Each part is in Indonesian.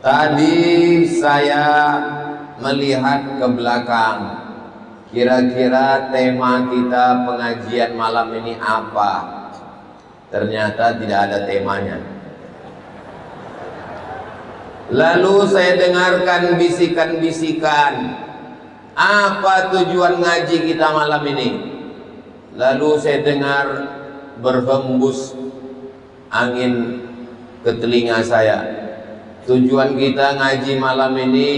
Tadi saya melihat ke belakang, kira-kira tema kita pengajian malam ini apa? Ternyata tidak ada temanya. Lalu saya dengarkan bisikan-bisikan, apa tujuan ngaji kita malam ini? Lalu saya dengar berhembus angin ke telinga saya. Tujuan kita ngaji malam ini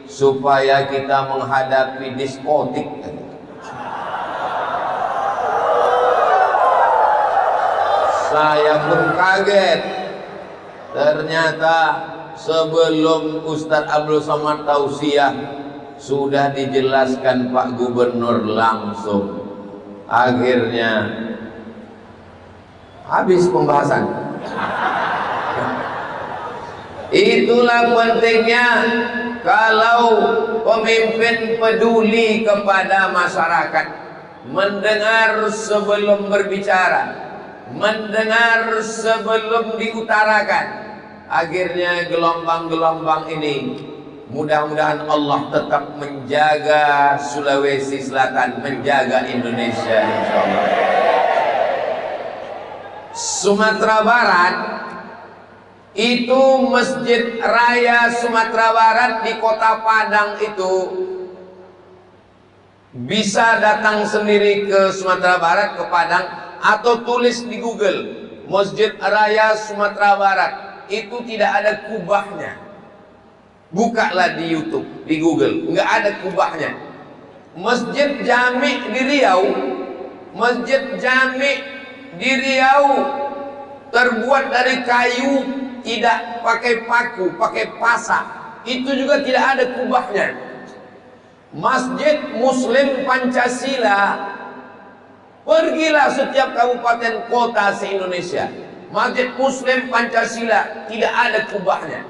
supaya kita menghadapi diskotik. Saya pun kaget. Ternyata sebelum Ustadz Abdul Somad tausiah sudah dijelaskan Pak Gubernur langsung. Akhirnya habis pembahasan. Itulah pentingnya kalau pemimpin peduli kepada masyarakat, mendengar sebelum berbicara, mendengar sebelum diutarakan. Akhirnya gelombang-gelombang ini mudah-mudahan Allah tetap menjaga Sulawesi Selatan, menjaga Indonesia insyaallah. Sumatera Barat itu Masjid Raya Sumatera Barat di Kota Padang itu bisa datang sendiri ke Sumatera Barat, ke Padang, atau tulis di Google Masjid Raya Sumatera Barat. Itu tidak ada kubahnya. Bukalah di YouTube, di Google, nggak ada kubahnya. Masjid Jami di Riau, Masjid Jami di Riau terbuat dari kayu, tidak pakai paku, pakai pasak. Itu juga tidak ada kubahnya. Masjid Muslim Pancasila, pergilah setiap kabupaten kota se-Indonesia, Masjid Muslim Pancasila tidak ada kubahnya.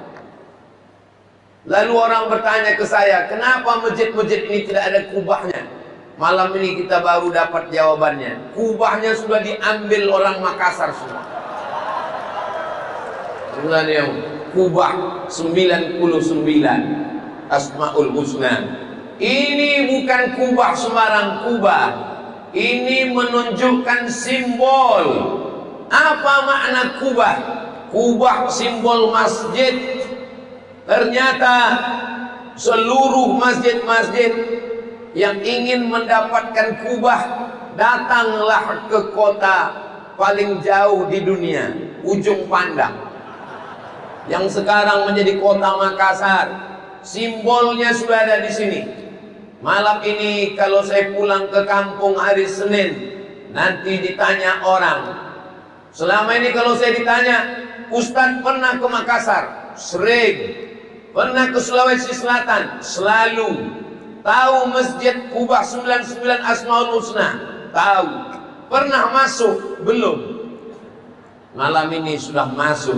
Lalu orang bertanya ke saya, kenapa masjid-masjid ini tidak ada kubahnya? Malam ini kita baru dapat jawabannya. Kubahnya sudah diambil orang Makassar semua. Sebenarnya kubah 99 Asmaul Husna. Ini bukan kubah sembarang kubah. Ini menunjukkan simbol. Apa makna kubah? Kubah simbol masjid. Ternyata seluruh masjid-masjid yang ingin mendapatkan kubah, datanglah ke kota paling jauh di dunia, Ujung Pandang, yang sekarang menjadi kota Makassar. Simbolnya sudah ada di sini. Malam ini kalau saya pulang ke kampung hari Senin, nanti ditanya orang. Selama ini kalau saya ditanya, Ustadz pernah ke Makassar? Sering. Pernah ke Sulawesi Selatan? Selalu. Tahu Masjid Kubah 99 Asmaul Husna? Tahu. Pernah masuk? Belum. Malam ini sudah masuk.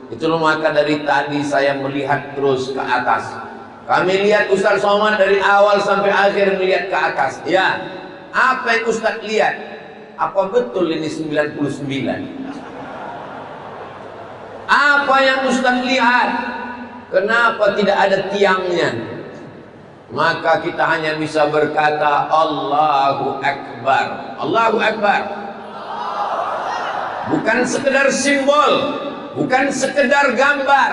Itulah maka dari tadi saya melihat terus ke atas. Kami lihat Ustaz Somad dari awal sampai akhir melihat ke atas. Ya, apa yang Ustaz lihat? Apa betul ini 99? Apa yang Ustaz lihat? Kenapa tidak ada tiangnya? Maka kita hanya bisa berkata Allahu Akbar. Allahu Akbar. Bukan sekedar simbol, bukan sekedar gambar,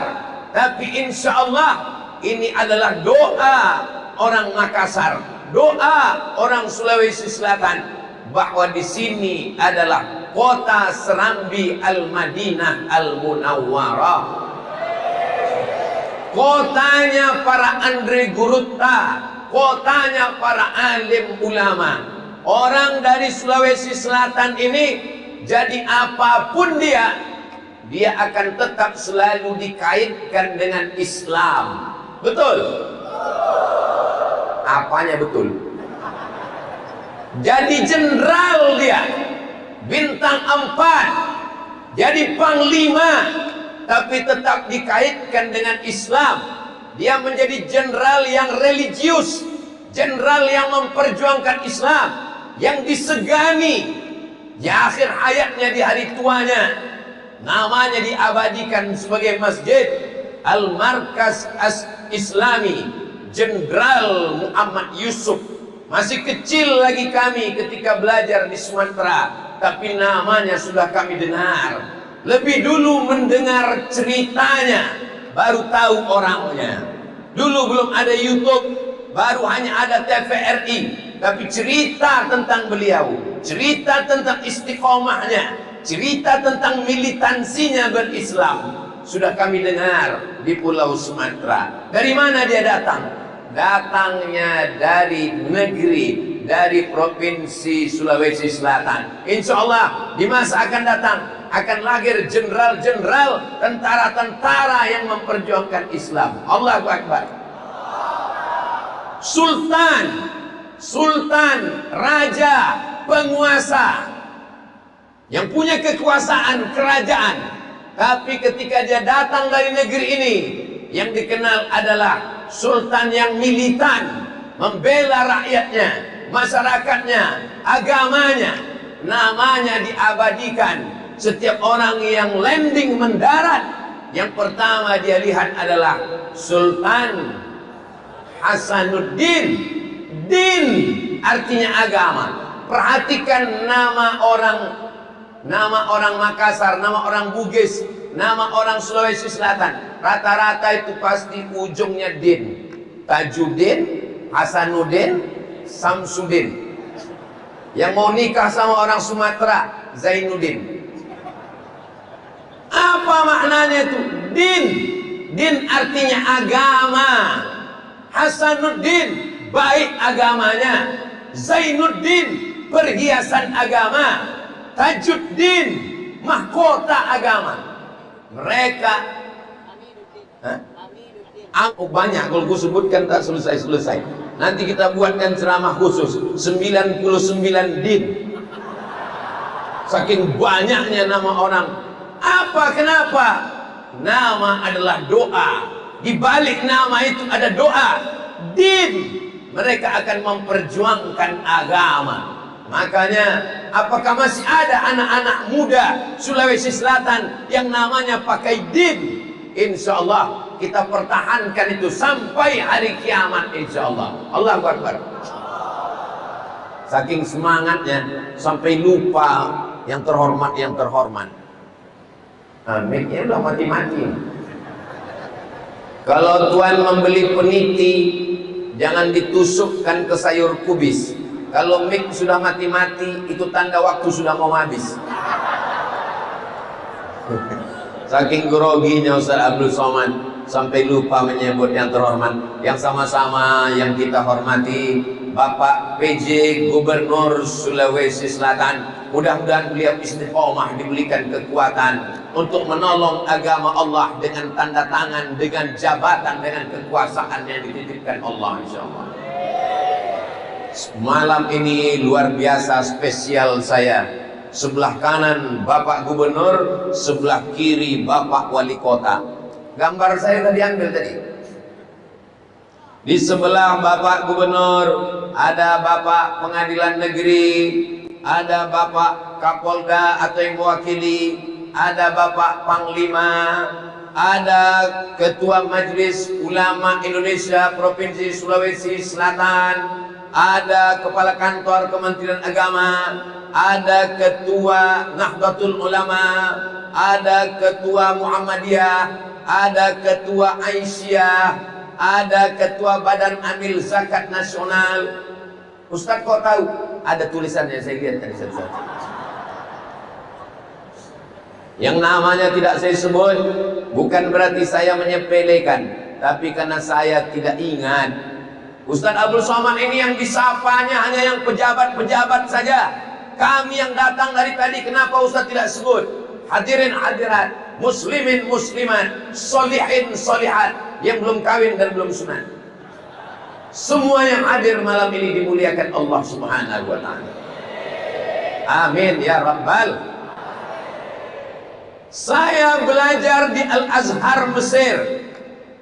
tapi insya Allah ini adalah doa orang Makassar, doa orang Sulawesi Selatan, bahwa di sini adalah kota Serambi Al-Madinah Al-Munawwarah, kotanya para Andre Gurutta, kotanya para alim ulama. Orang dari Sulawesi Selatan ini jadi apapun dia akan tetap selalu dikaitkan dengan Islam. Betul? Apanya betul? Jadi jenderal dia, bintang 4, jadi panglima, tapi tetap dikaitkan dengan Islam. Dia menjadi jenderal yang religius, jenderal yang memperjuangkan Islam, yang disegani. Di akhir hayatnya, di hari tuanya, namanya diabadikan sebagai masjid. Al-Markas Islami Jenderal Muhammad Yusuf. Masih kecil lagi kami ketika belajar di Sumatera, tapi namanya sudah kami dengar. Lebih dulu mendengar ceritanya, baru tahu orangnya. Dulu belum ada YouTube, baru hanya ada TVRI, tapi cerita tentang beliau, cerita tentang istiqomahnya, cerita tentang militansinya berislam, sudah kami dengar di Pulau Sumatera. Dari mana dia datang? Datangnya dari negeri, dari Provinsi Sulawesi Selatan. Insya Allah di masa akan datang akan lahir jenderal-jenderal, tentara-tentara yang memperjuangkan Islam. Allahu Akbar. Sultan, raja, penguasa yang punya kekuasaan kerajaan, tapi ketika dia datang dari negeri ini, yang dikenal adalah sultan yang militan, membela rakyatnya, masyarakatnya, agamanya, namanya diabadikan. Setiap orang yang landing mendarat, yang pertama dia lihat adalah Sultan Hasanuddin. Din artinya agama. Perhatikan nama orang Makassar, nama orang Bugis, nama orang Sulawesi Selatan, rata-rata itu pasti ujungnya din. Tajuddin, Hasanuddin, Samsudin. Yang mau nikah sama orang Sumatera, Zainuddin. Apa maknanya itu? Din. Din artinya agama. Hasanuddin, baik agamanya. Zainuddin, perhiasan agama. Tajuddin, mahkota agama. Mereka banyak, kalau gue sebutkan tak selesai-selesai. Nanti kita buatkan ceramah khusus 99 din. Saking banyaknya nama orang. Kenapa? Nama adalah doa. Di balik nama itu ada doa. Din. Mereka akan memperjuangkan agama. Makanya, apakah masih ada anak-anak muda Sulawesi Selatan yang namanya pakai din? Insya Allah kita pertahankan itu sampai hari kiamat, insya Allah. Allahu Akbar. Saking semangatnya sampai lupa yang terhormat. Amin. Ya udah mati-mati. Kalau Tuhan membeli peniti, jangan ditusukkan ke sayur kubis. Kalau mik sudah mati-mati, itu tanda waktu sudah mau habis. Saking groginya Ustaz Abdul Somad sampai lupa menyebut yang terhormat. Yang sama-sama yang kita hormati, Bapak PJ Gubernur Sulawesi Selatan. Mudah-mudahan beliau istiqomah, diberikan kekuatan untuk menolong agama Allah dengan tanda tangan, dengan jabatan, dengan kekuasaan yang dititipkan Allah, insyaallah. Malam ini luar biasa spesial saya. Sebelah kanan Bapak Gubernur, sebelah kiri Bapak Wali Kota. Gambar saya tadi ambil tadi. Di sebelah Bapak Gubernur ada Bapak Pengadilan Negeri, ada Bapak Kapolda atau yang mewakili, ada Bapak Panglima, ada Ketua Majelis Ulama Indonesia Provinsi Sulawesi Selatan, ada Kepala Kantor Kementerian Agama, ada Ketua Nahdlatul Ulama, ada Ketua Muhammadiyah, ada Ketua Aisyah, ada Ketua Badan Amil Zakat Nasional. Ustaz kok tahu? Ada tulisannya, saya lihat tadi satu-satu. Yang namanya tidak saya sebut, bukan berarti saya menyepelekan, tapi karena saya tidak ingat. Ustaz Abdul Somad ini yang disapanya hanya yang pejabat-pejabat saja. Kami yang datang dari tadi, kenapa Ustaz tidak sebut? Hadirin hadirat, muslimin muslimat, solihin solihat, yang belum kawin dan belum sunat. Semua yang hadir malam ini dimuliakan Allah Subhanahu wa ta'ala. Amin ya Rabbal. Saya belajar di Al-Azhar Mesir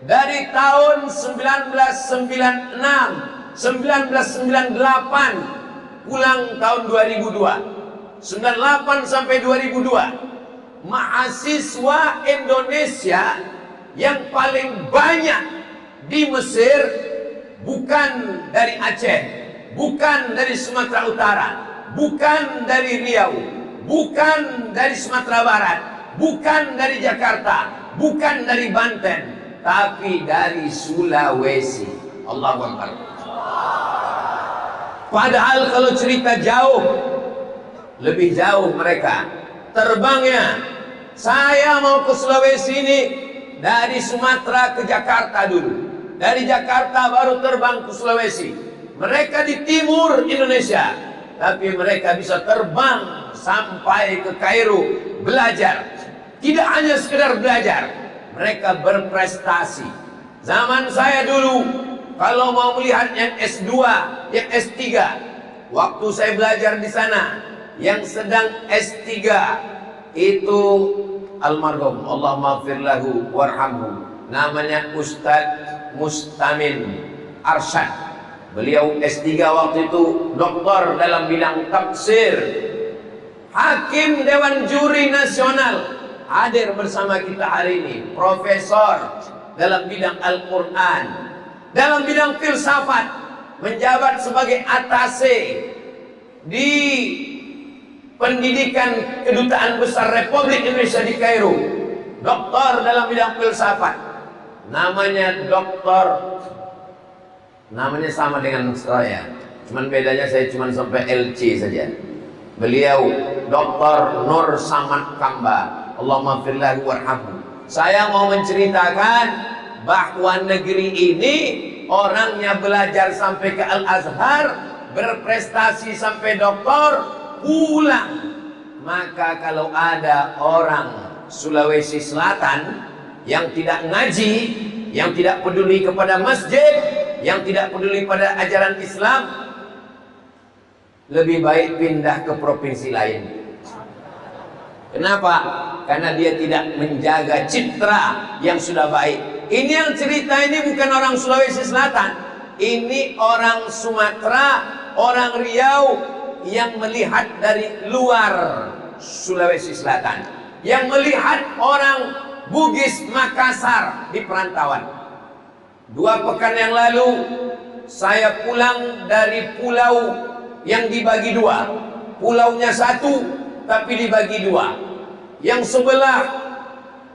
dari tahun 1996, 1998, pulang tahun 2002. 98 sampai 2002. Mahasiswa Indonesia yang paling banyak di Mesir bukan dari Aceh, bukan dari Sumatera Utara, bukan dari Riau, bukan dari Sumatera Barat, bukan dari Jakarta, bukan dari Banten, tapi dari Sulawesi. Allahu Akbar. Padahal kalau cerita jauh, lebih jauh mereka terbangnya. Saya mau ke Sulawesi ini dari Sumatera ke Jakarta dulu, dari Jakarta baru terbang ke Sulawesi. Mereka di timur Indonesia, tapi mereka bisa terbang sampai ke Kairo belajar. Tidak hanya sekedar belajar, mereka berprestasi. Zaman saya dulu, kalau mau melihat yang S2, yang S3, waktu saya belajar di sana, yang sedang S3 itu almarhum, Allahumma maghfir lahu warhamhu, namanya Ustadz Mustamin Arsyad. Beliau S3 waktu itu, doktor dalam bidang tafsir, hakim Dewan Juri Nasional, hadir bersama kita hari ini, profesor dalam bidang Al-Quran, dalam bidang filsafat, menjabat sebagai atase di pendidikan Kedutaan Besar Republik Indonesia di Kairo, doktor dalam bidang filsafat, namanya doktor, namanya sama dengan saya, cuman bedanya saya cuma sampai LC saja. Beliau Dr. Nur Samad Kamba, Allahumma firlahu warhamhu. Saya mau menceritakan bahwa negeri ini orangnya belajar sampai ke Al-Azhar, berprestasi sampai doktor, pulang. Maka kalau ada orang Sulawesi Selatan yang tidak ngaji, yang tidak peduli kepada masjid, yang tidak peduli pada ajaran Islam, lebih baik pindah ke provinsi lain. Kenapa? Karena dia tidak menjaga citra yang sudah baik. Ini yang cerita ini bukan orang Sulawesi Selatan, ini orang Sumatera, orang Riau yang melihat dari luar Sulawesi Selatan, yang melihat orang Bugis Makassar di perantauan. 2 pekan yang lalu saya pulang dari pulau yang dibagi 2. Pulaunya 1 tapi dibagi 2. Yang sebelah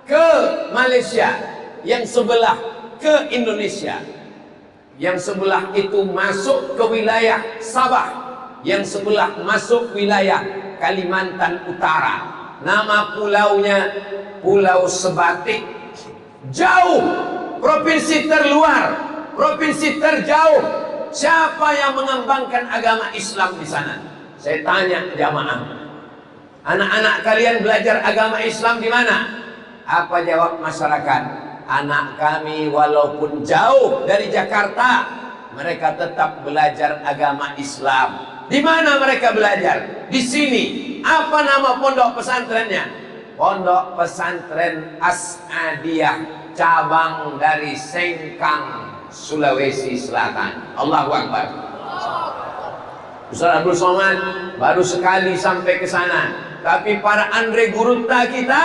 ke Malaysia, yang sebelah ke Indonesia. Yang sebelah itu masuk ke wilayah Sabah, yang sebelah masuk wilayah Kalimantan Utara. Nama pulaunya Pulau Sebatik. Jauh, provinsi terluar, provinsi terjauh. Siapa yang mengembangkan agama Islam di sana? Saya tanya jamaah, anak-anak kalian belajar agama Islam di mana? Apa jawab masyarakat? Anak kami walaupun jauh dari Jakarta, mereka tetap belajar agama Islam. Di mana mereka belajar? Di sini. Apa nama pondok pesantrennya? Pondok Pesantren As-Adiyah, cabang dari Sengkang, Sulawesi Selatan. Allahu Akbar. Ustaz Abdul Somad baru sekali sampai ke sana, tapi para Andre Gurutta kita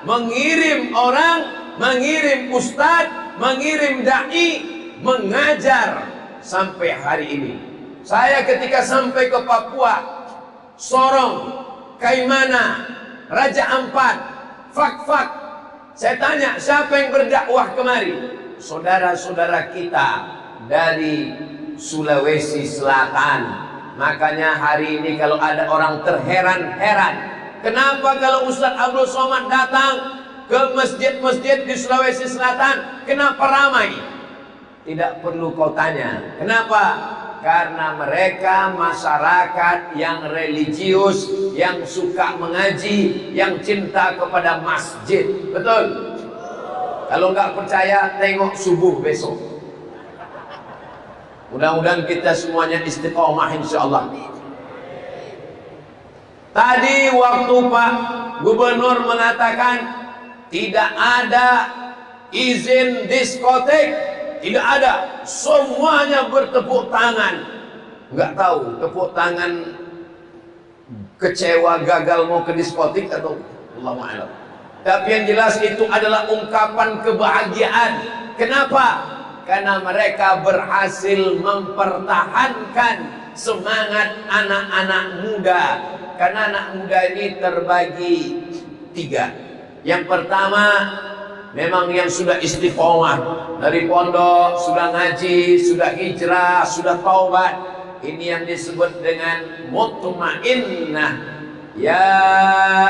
mengirim orang, mengirim ustadz, mengirim dai, mengajar sampai hari ini. Saya ketika sampai ke Papua, Sorong, Kaimana, Raja Ampat, Fak-Fak, saya tanya siapa yang berdakwah kemari? Saudara-saudara kita dari Sulawesi Selatan. Makanya hari ini kalau ada orang terheran-heran, kenapa kalau Ustaz Abdul Somad datang ke masjid-masjid di Sulawesi Selatan, kenapa ramai? Tidak perlu kau tanya. Kenapa? Karena mereka masyarakat yang religius, yang suka mengaji, yang cinta kepada masjid. Betul? Kalau nggak percaya, tengok subuh besok. Mudah-mudahan kita semuanya istiqomah insyaallah. Tadi waktu Pak Gubernur mengatakan tidak ada izin diskotek, tidak ada, semuanya bertepuk tangan. Nggak tahu tepuk tangan kecewa gagal mau ke diskotik atau Allahu a'lam. Tapi yang jelas itu adalah ungkapan kebahagiaan. Kenapa? Karena mereka berhasil mempertahankan semangat anak-anak muda. Karena anak muda ini terbagi 3. Yang pertama, memang yang sudah istiqomah dari pondok, sudah ngaji, sudah hijrah, sudah taubat. Ini yang disebut dengan mutmainnah. Ya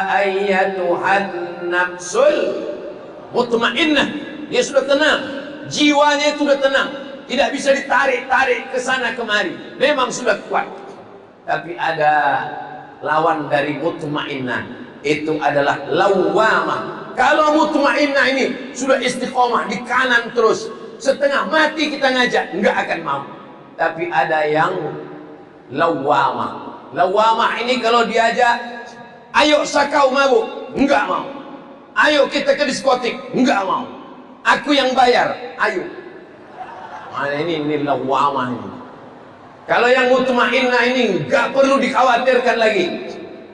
ayyatuhan nafsul mutmainnah. Dia sudah tenang, jiwanya sudah tenang, tidak bisa ditarik-tarik ke sana kemari. Memang sudah kuat. Tapi ada lawan dari mutmainnah, itu adalah lawamah. Kalau mutmainnah ini sudah istiqomah di kanan terus, setengah mati kita ngajak, enggak akan mau. Tapi ada yang lawamah. Lawamah ini kalau diajak, ayo sakau mabuk, enggak mau. Ayo kita ke diskotik, enggak mau. Aku yang bayar, ayo. Nah, ini lawamah ini. Kalau yang mutmainnah ini enggak perlu dikhawatirkan lagi.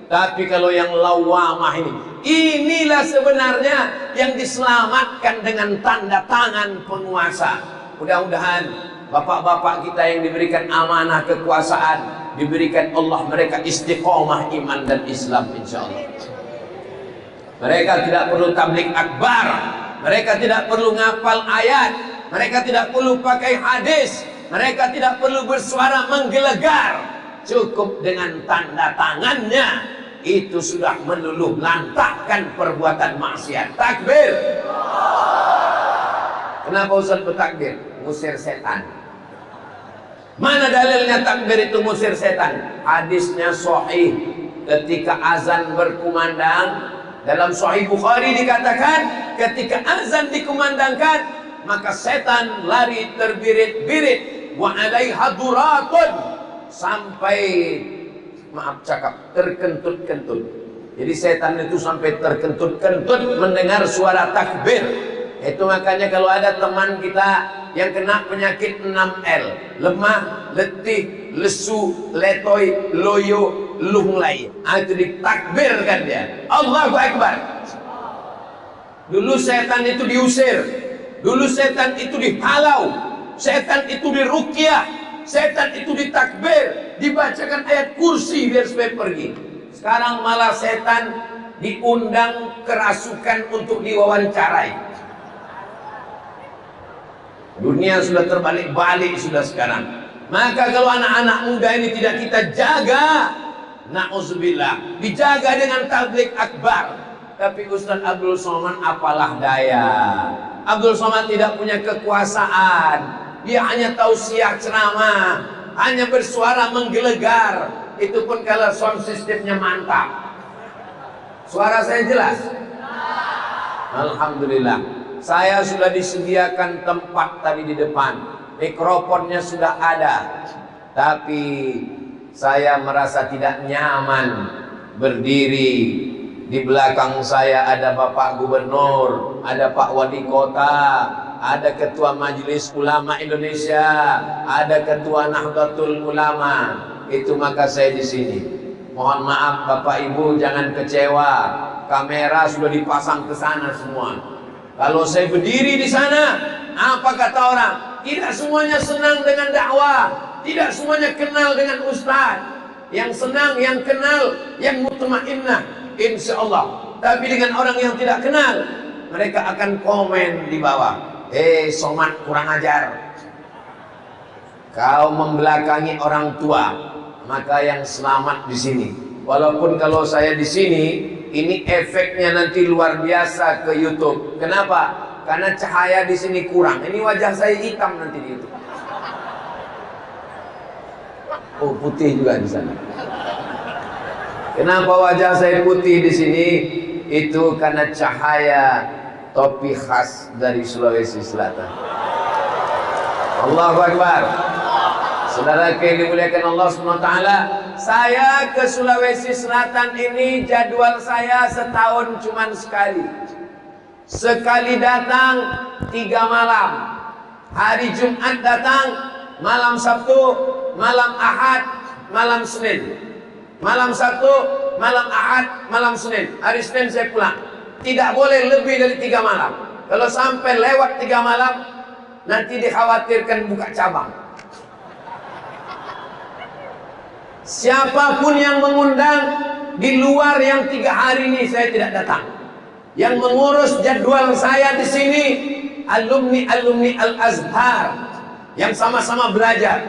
Tapi kalau yang lawamah ini, inilah sebenarnya yang diselamatkan dengan tanda tangan penguasa. Mudah-mudahan bapak-bapak kita yang diberikan amanah kekuasaan, diberikan Allah mereka istiqomah iman dan Islam insyaallah. Mereka tidak perlu tabligh akbar, mereka tidak perlu ngapal ayat, mereka tidak perlu pakai hadis, mereka tidak perlu bersuara menggelegar. Cukup dengan tanda tangannya itu sudah meluluh lantahkan perbuatan maksiat. Takbir. Kenapa Ustaz bertakbir? Musir setan. Mana dalilnya takbir itu musir setan? Hadisnya sahih. Ketika azan berkumandang, dalam Sahih Bukhari dikatakan ketika azan dikumandangkan, maka setan lari terbirit-birit, wa alaiha duratun, sampai maaf cakap terkentut-kentut. Jadi setan itu sampai terkentut-kentut mendengar suara takbir. Itu makanya kalau ada teman kita yang kena penyakit 6L, lemah, letih, lesu, letoy, loyo, lunglai, itu ditakbirkan dia. Allahu Akbar. Dulu setan itu diusir, dulu setan itu dihalau, setan itu diruqyah, setan itu ditakbir, dibacakan ayat kursi biar supaya pergi. Sekarang malah setan diundang kerasukan untuk diwawancarai. Dunia sudah terbalik-balik sudah sekarang. Maka kalau anak-anak muda ini tidak kita jaga, na'udzubillah, dijaga dengan tabligh akbar. Tapi Ustaz Abdul Somad apalah daya. Abdul Somad tidak punya kekuasaan. Dia hanya tausiah ceramah, hanya bersuara menggelegar. Itu pun kalau sound systemnya mantap. Suara saya jelas? Alhamdulillah. Saya sudah disediakan tempat tadi di depan, mikrofonnya sudah ada, tapi saya merasa tidak nyaman berdiri. Di belakang saya ada Bapak Gubernur, ada Pak Wali Kota, ada Ketua Majelis Ulama Indonesia, ada Ketua Nahdlatul Ulama. Itu maka saya di sini. Mohon maaf Bapak Ibu, jangan kecewa. Kamera sudah dipasang ke sana semua. Kalau saya berdiri di sana, apa kata orang? Tidak semuanya senang dengan dakwah, tidak semuanya kenal dengan ustaz. Yang senang, yang kenal, yang mutmainnah, insya Allah. Tapi dengan orang yang tidak kenal, mereka akan komen di bawah. Somad kurang ajar. Kau membelakangi orang tua, maka yang selamat di sini. Walaupun kalau saya di sini, ini efeknya nanti luar biasa ke YouTube. Kenapa? Karena cahaya di sini kurang. Ini wajah saya hitam nanti di YouTube. Oh, putih juga di sana. Kenapa wajah saya putih di sini? Itu karena cahaya topi khas dari Sulawesi Selatan. Allahu Akbar. Saudara yang dimuliakan Allah SWT, saya ke Sulawesi Selatan ini jadwal saya setahun cuma sekali. Sekali datang 3 malam. Hari Jumat datang, malam Sabtu, malam Ahad, malam Senin. Malam Sabtu, malam Ahad, malam Senin. Hari Senin saya pulang. 3 Tidak boleh lebih dari 3 malam. Kalau sampai lewat 3 malam, nanti dikhawatirkan buka cabang. Siapapun yang mengundang di luar yang 3 hari ini, saya tidak datang. Yang mengurus jadwal saya di sini alumni Al-Azhar yang sama-sama belajar.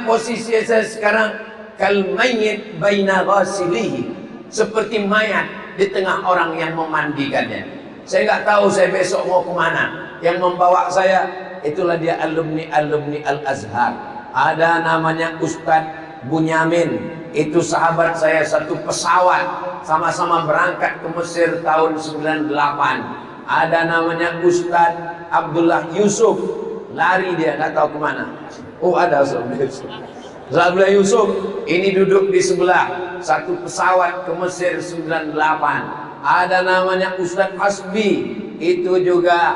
Posisi saya sekarang kal mayyit baina ghasilihi, seperti mayat di tengah orang yang memandikannya. Saya nggak tahu saya besok mau kemana. Yang membawa saya itulah dia alumni Al-Azhar. Ada namanya Ustadz Bunyamin, itu sahabat saya, satu pesawat, sama-sama berangkat ke Mesir tahun 98. Ada namanya Ustadz Abdullah Yusuf, lari dia nggak tahu kemana. Oh ada Ustadz Abdullah Yusuf, ini duduk di sebelah, satu pesawat ke Mesir 98. Ada namanya Ustadz Hasbi, itu juga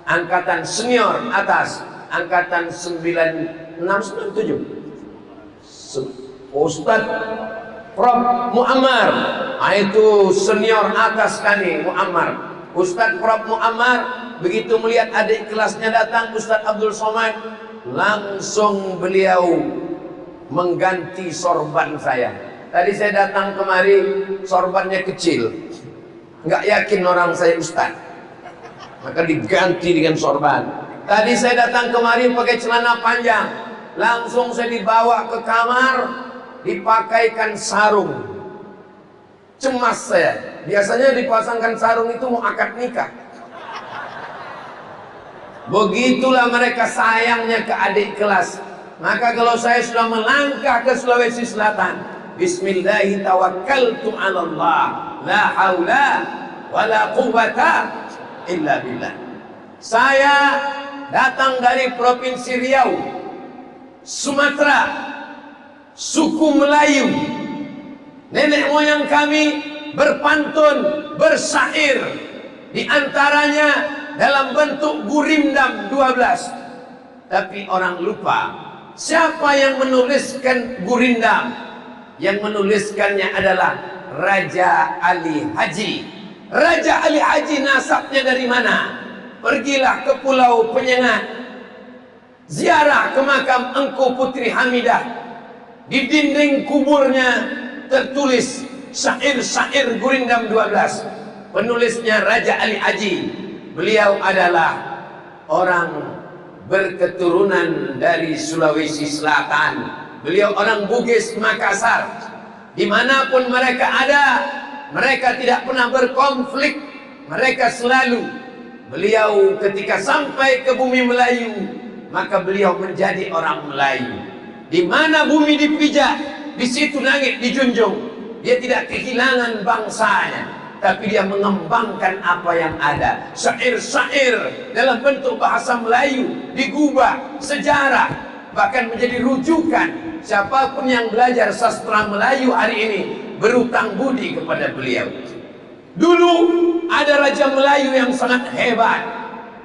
angkatan senior atas, angkatan 9697. Ustadz Prof Muammar, itu senior atas kami, Muammar. Ustadz Prof Muammar begitu melihat adik kelasnya datang, Ustadz Abdul Somad, langsung beliau mengganti sorban saya. Tadi saya datang kemari, sorbannya kecil, nggak yakin orang saya Ustadz, maka diganti dengan sorban. Tadi saya datang kemari pakai celana panjang, langsung saya dibawa ke kamar, dipakaikan sarung. Cemas saya. Biasanya dipasangkan sarung itu mau akad nikah. Begitulah mereka sayangnya ke adik kelas. Maka kalau saya sudah melangkah ke Sulawesi Selatan, bismillahi tawakkaltu 'ala Allah, la haula wala quwwata illa billah. Saya datang dari Provinsi Riau, Sumatera, suku Melayu. Nenek moyang kami berpantun, bersyair, di antaranya dalam bentuk gurindam 12. Tapi orang lupa siapa yang menuliskan gurindam. Yang menuliskannya adalah Raja Ali Haji. Raja Ali Haji nasabnya dari mana? Pergilah ke Pulau Penyengat, ziarah ke makam Engku Putri Hamidah. Di dinding kuburnya tertulis syair-syair gurindam 12. Penulisnya Raja Ali Haji. Beliau adalah orang berketurunan dari Sulawesi Selatan. Beliau orang Bugis Makassar. Dimanapun mereka ada, mereka tidak pernah berkonflik. Mereka selalu, beliau ketika sampai ke bumi Melayu, maka beliau menjadi orang Melayu. Di mana bumi dipijak, di situ langit dijunjung. Dia tidak kehilangan bangsanya, tapi dia mengembangkan apa yang ada. Syair-syair dalam bentuk bahasa Melayu digubah sejarah, bahkan menjadi rujukan. Siapapun yang belajar sastra Melayu hari ini berutang budi kepada beliau. Dulu ada raja Melayu yang sangat hebat,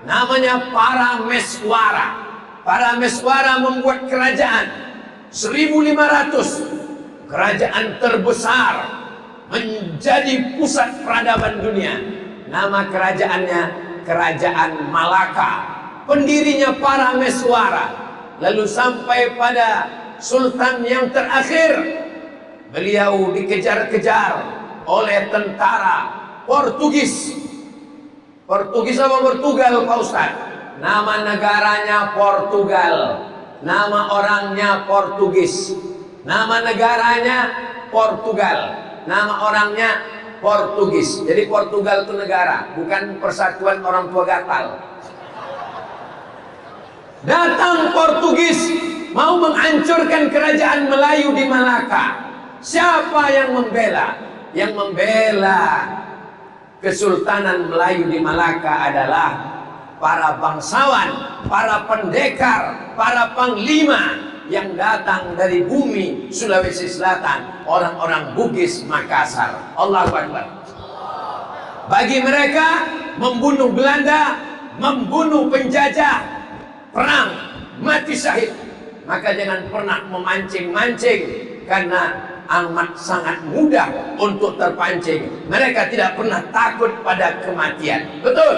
namanya Parameswara. Parameswara membuat kerajaan 1500, kerajaan terbesar, menjadi pusat peradaban dunia. Nama kerajaannya Kerajaan Malaka. Pendirinya Parameswara. Lalu sampai pada sultan yang terakhir, beliau dikejar-kejar oleh tentara Portugis. Portugis apa Portugal Pak Ustaz? Nama negaranya Portugal, nama orangnya Portugis. Nama negaranya Portugal, nama orangnya Portugis. Jadi Portugal itu negara, bukan persatuan orang tua gatal. Datang Portugis mau menghancurkan kerajaan Melayu di Malaka. Siapa yang membela? Yang membela Kesultanan Melayu di Malaka adalah para bangsawan, para pendekar, para panglima yang datang dari bumi Sulawesi Selatan, orang-orang Bugis Makassar. Allahu Akbar. Bagi mereka membunuh Belanda, membunuh penjajah, perang, mati syahid. Maka jangan pernah memancing-mancing, karena amat sangat mudah untuk terpancing. Mereka tidak pernah takut pada kematian. Betul?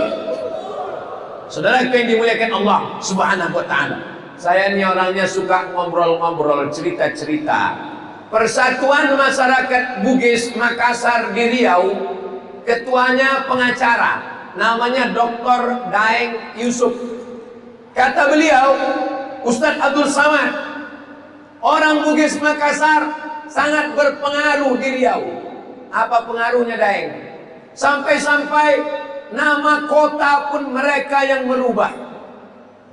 Saudara yang dimuliakan Allah Subhanahu wa ta'ala, saya ini orangnya suka ngobrol-ngobrol, cerita-cerita. Persatuan Masyarakat Bugis Makassar di Riau, ketuanya pengacara, namanya Dr. Daeng Yusuf. Kata beliau, Ustadz Abdul Somad, orang Bugis Makassar sangat berpengaruh di Riau. Apa pengaruhnya, Daeng? Sampai-sampai nama kota pun mereka yang merubah.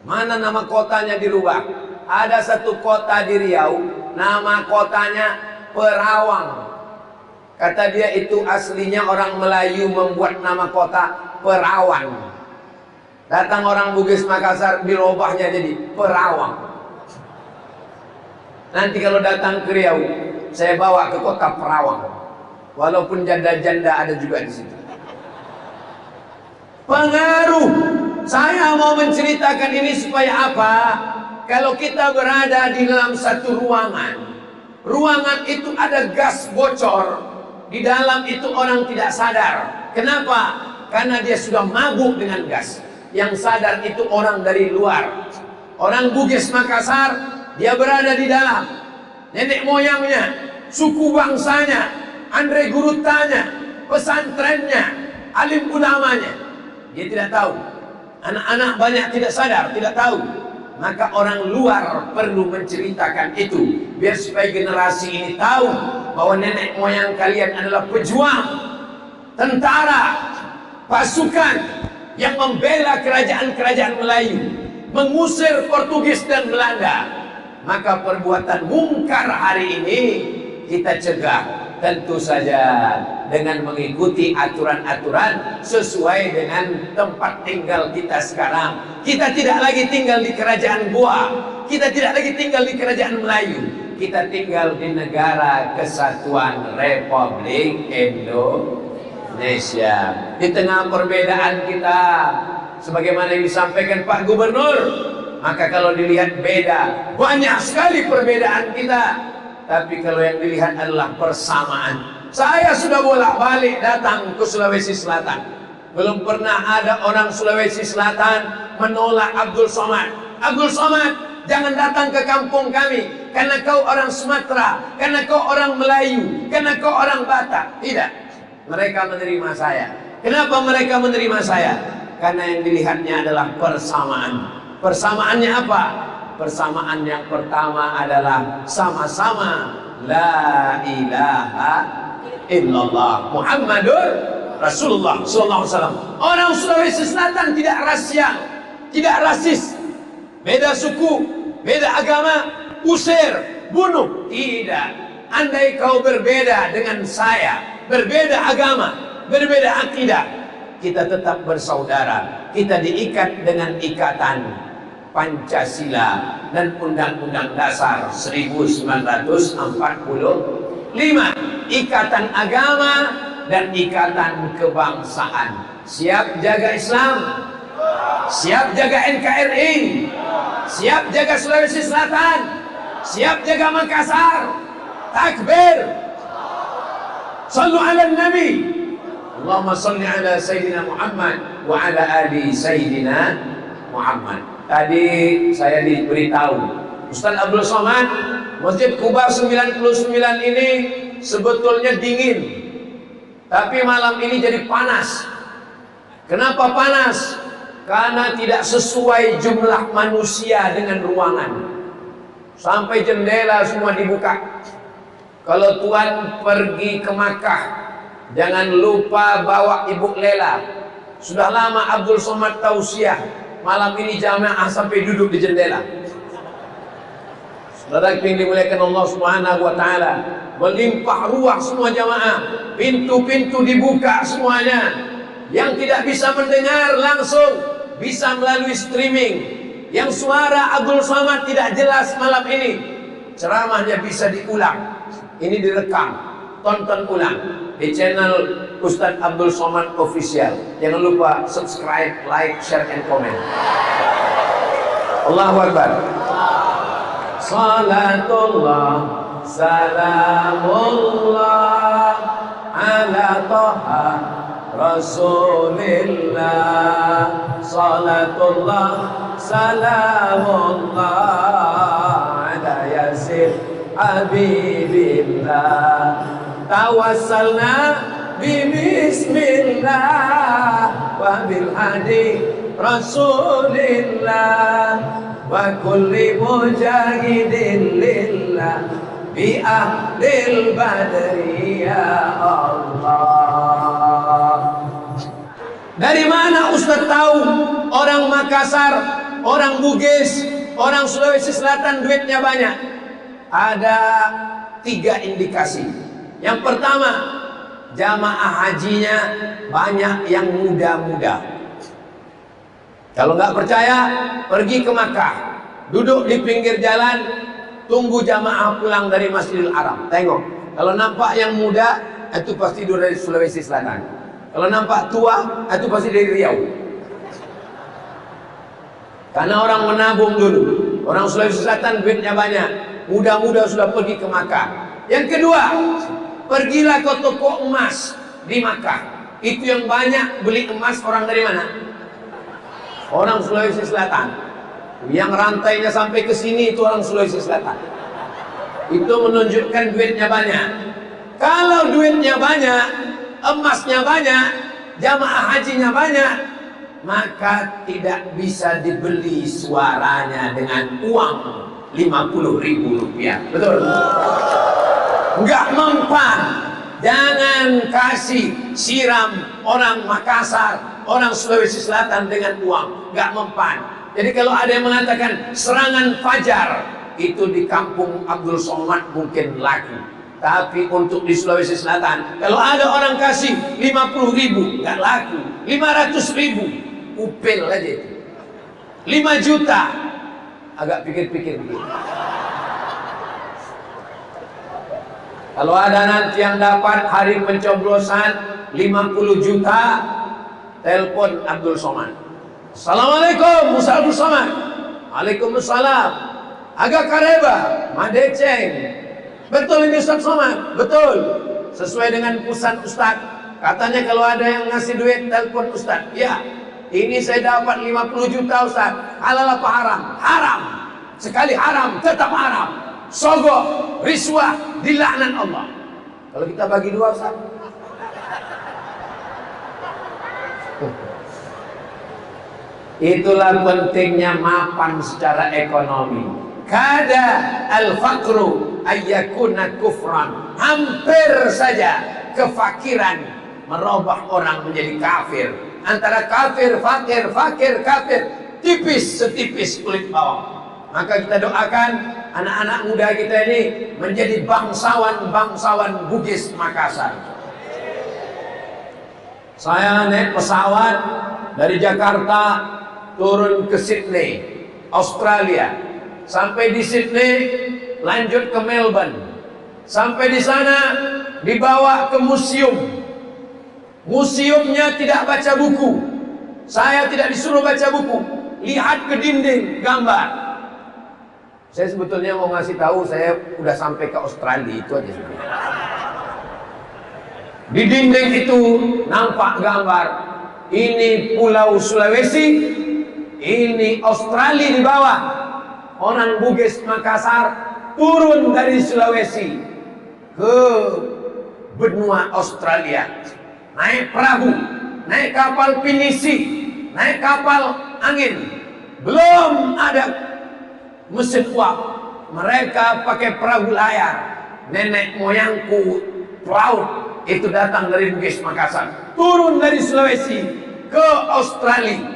Mana nama kotanya dirubah? Ada satu kota di Riau, nama kotanya Perawang. Kata dia itu aslinya orang Melayu membuat nama kota Perawan. Datang orang Bugis Makassar dirubahnya jadi Perawang. Nanti kalau datang ke Riau, saya bawa ke kota Perawang. Walaupun janda-janda ada juga di situ. Pengaruh. Saya mau menceritakan ini supaya apa? Kalau kita berada di dalam satu ruangan, ruangan itu ada gas bocor. Di dalam itu orang tidak sadar. Kenapa? Karena dia sudah mabuk dengan gas. Yang sadar itu orang dari luar. Orang Bugis Makassar, dia berada di dalam. Nenek moyangnya, suku bangsanya, Andre Gurutanya, pesantrennya, alim ulamanya, dia tidak tahu. Anak-anak banyak tidak sadar, tidak tahu. Maka orang luar perlu menceritakan itu, biar supaya generasi ini tahu bahwa nenek moyang kalian adalah pejuang, tentara, pasukan yang membela kerajaan-kerajaan Melayu, mengusir Portugis dan Belanda. Maka perbuatan mungkar hari ini kita cegah, tentu saja dengan mengikuti aturan-aturan sesuai dengan tempat tinggal kita sekarang. Kita tidak lagi tinggal di kerajaan Goa, kita tidak lagi tinggal di kerajaan Melayu, kita tinggal di negara Kesatuan Republik Indonesia. Di tengah perbedaan kita, sebagaimana yang disampaikan Pak Gubernur, maka kalau dilihat beda, banyak sekali perbedaan kita. Tapi kalau yang dilihat adalah persamaan. Saya sudah bolak-balik datang ke Sulawesi Selatan. Belum pernah ada orang Sulawesi Selatan menolak Abdul Somad. Abdul Somad, jangan datang ke kampung kami, karena kau orang Sumatera, karena kau orang Melayu, karena kau orang Batak. Tidak. Mereka menerima saya. Kenapa mereka menerima saya? Karena yang dilihatnya adalah persamaan. Persamaannya apa? Persamaan yang pertama adalah sama-sama la ilaha illallah Muhammadur Rasulullah sallallahu alaihi wasallam. Orang Sulawesi Selatan tidak rasial, tidak rasis. Beda suku, beda agama, usir, bunuh. Tidak. Andai kau berbeda dengan saya, berbeda agama, berbeda akidah, kita tetap bersaudara. Kita diikat dengan ikatan Pancasila dan Undang-Undang Dasar 1945, ikatan agama dan ikatan kebangsaan. Siap jaga Islam, siap jaga NKRI, siap jaga Sulawesi Selatan, siap jaga Makassar. Takbir, sallu ala Nabi, Allahumma salli ala Sayyidina Muhammad wa ala ali Sayyidina Muhammad. Tadi saya diberitahu Ustadz Abdul Somad, Masjid Kuba 99 ini sebetulnya dingin, tapi malam ini jadi panas. Kenapa panas? Karena tidak sesuai jumlah manusia dengan ruangan. Sampai jendela semua dibuka. Kalau Tuan pergi ke Makkah, jangan lupa bawa Ibu Lela. Sudah lama Abdul Somad tausiah, malam ini jamaah sampai duduk di jendela. Saudara yang dimuliakan Allah Subhanahu wa taala, melimpah ruah semua jamaah, pintu-pintu dibuka semuanya. Yang tidak bisa mendengar langsung bisa melalui streaming. Yang suara Abdul Somad tidak jelas malam ini, ceramahnya bisa diulang. Ini direkam, tonton ulang di channel Ustadz Abdul Somad Official. Jangan lupa subscribe, like, share, and comment. Allahu Akbar. Salatullah salamullah ala Toha Rasulillah, salatullah salamullah ala Yasin Habibillah, tawassalna bismillah wa bil hadi Rasulillah wa kulli mujahidin lillah bi ahlil badri ya Allah. Dari mana Ustaz tahu orang Makassar, orang Bugis, orang Sulawesi Selatan duitnya banyak? Ada 3 indikasi. Yang pertama, jamaah hajinya banyak yang muda-muda. Kalau nggak percaya, pergi ke Makkah, duduk di pinggir jalan, tunggu jamaah pulang dari Masjidil Haram. Tengok, kalau nampak yang muda, itu pasti dari Sulawesi Selatan. Kalau nampak tua, itu pasti dari Riau. Karena orang menabung dulu. Orang Sulawesi Selatan duitnya banyak, muda-muda sudah pergi ke Makkah. Yang kedua, pergilah ke toko emas di Makkah. Itu yang banyak beli emas orang dari mana? Orang Sulawesi Selatan. Yang rantainya sampai ke sini itu orang Sulawesi Selatan. Itu menunjukkan duitnya banyak. Kalau duitnya banyak, emasnya banyak, jamaah hajinya banyak, maka tidak bisa dibeli suaranya dengan uang 50.000 rupiah. Betul? Enggak mempan. Jangan kasih siram orang Makassar, orang Sulawesi Selatan dengan uang. Enggak mempan. Jadi kalau ada yang mengatakan serangan fajar, itu di kampung Abdul Somad mungkin laku. Tapi untuk di Sulawesi Selatan, kalau ada orang kasih 50.000, enggak laku. 500.000, upil aja itu. 5 juta, agak pikir-pikir gitu. Kalau ada nanti yang dapat hari pencoblosan 50 juta, telepon Abdul Somad. Assalamualaikum, Musa Abdul Somad. Waalaikumsalam. Agak kareba, madeceng. Betul ini Ustaz Somad? Betul. Sesuai dengan pesan Ustaz. Katanya kalau ada yang ngasih duit, telepon Ustaz. Ya, ini saya dapat 50 juta Ustaz. Halal apa haram? Haram. Sekali haram, tetap haram. Sogok, riswah, dilaknat Allah. Kalau kita bagi 2 Ustaz. Itulah pentingnya mapan secara ekonomi. Kada al-faqru ayyakuna kufran. Hampir saja kefakiran merubah orang menjadi kafir. Antara kafir, fakir, fakir, kafir, tipis setipis kulit bawang. Maka kita doakan anak-anak muda kita ini menjadi bangsawan-bangsawan Bugis Makassar. Saya naik pesawat dari Jakarta turun ke Sydney, Australia. Sampai di Sydney lanjut ke Melbourne. Sampai di sana dibawa ke museum. Museumnya tidak baca buku. Saya tidak disuruh baca buku. Lihat ke dinding gambar. Saya sebetulnya mau ngasih tahu saya udah sampai ke Australia, itu aja sebenarnya. Di dinding itu nampak gambar. Ini Pulau Sulawesi, ini Australia di bawah. Orang Bugis Makassar turun dari Sulawesi ke benua Australia. Naik perahu, naik kapal pinisi, naik kapal angin. Belum ada mesin uap, mereka pakai perahu layar. Nenek moyangku pelaut itu datang dari Bugis Makassar, turun dari Sulawesi ke Australia